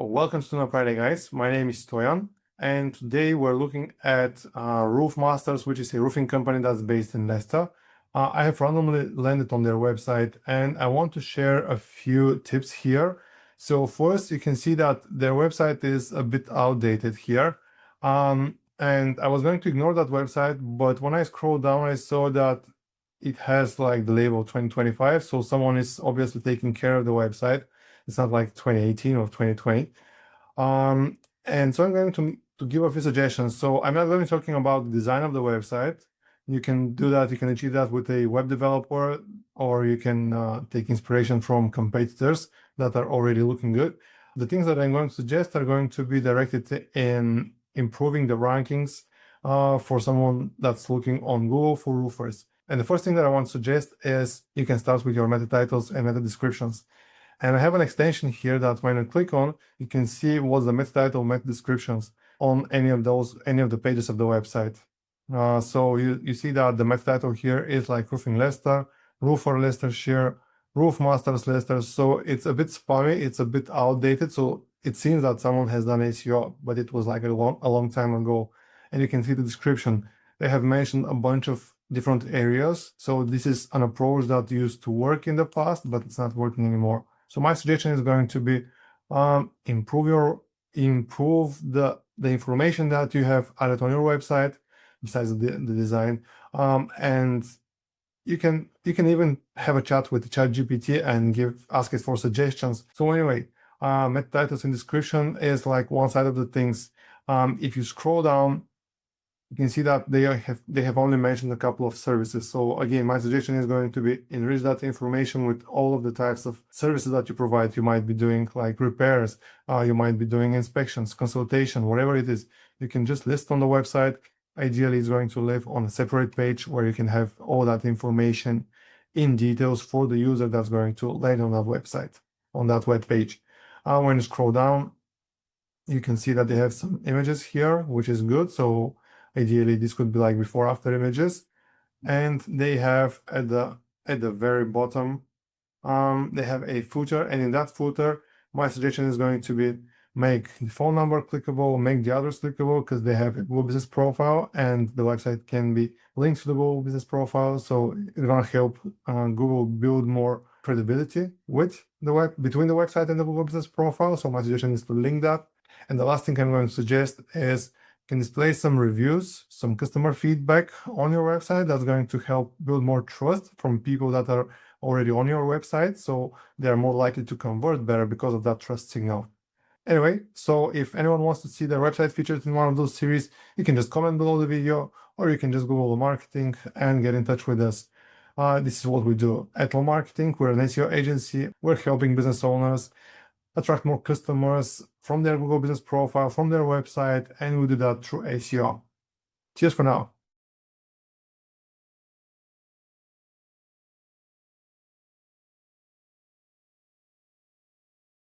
Welcome to Tuna Friday, guys. My name is Stoyan, and today we're looking at Roof Masters, which is a roofing company that's based in Leicester. I have randomly landed on their website, and I want to share a few tips here. So first, you can see that their website is a bit outdated here. And I was going to ignore that website, but when I scrolled down, I saw that it has like the label 2025. So someone is obviously taking care of the website. It's not like 2018 or 2020. And so I'm going to give a few suggestions. So I'm not going to be talking about the design of the website. You can do that. You can achieve that with a web developer, or you can take inspiration from competitors that are already looking good. The things that I'm going to suggest are going to be directed in improving the rankings for someone that's looking on Google for roofers. And the first thing that I want to suggest is you can start with your meta titles and meta descriptions. And I have an extension here that when you click on, you can see what's the meta title, meta descriptions on any of the pages of the website. So you see that the meta title here is like Roofing Leicester, Roofer Leicestershire, Roof Masters Leicester. So it's a bit spammy, it's a bit outdated. So it seems that someone has done SEO, but it was like a long time ago. And you can see the description. They have mentioned a bunch of different areas. So this is an approach that used to work in the past, but it's not working anymore. So my suggestion is going to be improve the information that you have added on your website, besides the design, and you can even have a chat with the ChatGPT and ask it for suggestions. So anyway, meta titles and description is like one side of the things. If you scroll down, you can see that they have only mentioned a couple of services. So again, my suggestion is going to be enrich that information with all of the types of services that you provide. You might be doing like repairs, you might be doing inspections, consultation, whatever it is. You can just list on the website. Ideally, it's going to live on a separate page where you can have all that information in details for the user that's going to land on that website, on that web page. When you scroll down, you can see that they have some images here, which is good. So ideally, this could be like before after images. And they have at the very bottom, they have a footer, and in that footer, my suggestion is going to be make the phone number clickable, make the others clickable, because they have a Google Business Profile, and the website can be linked to the Google Business Profile. So it's going to help Google build more credibility with between the website and the Google Business Profile. So my suggestion is to link that. And the last thing I'm going to suggest is can display some reviews, some customer feedback on your website. That's going to help build more trust from people that are already on your website. So they're more likely to convert better because of that trust signal. Anyway, so if anyone wants to see their website featured in one of those series, you can just comment below the video, or you can just Google marketing and get in touch with us. This is what we do. At L Marketing, we're an SEO agency. We're helping business owners attract more customers from their Google Business Profile, from their website, and we do that through SEO. Cheers for now.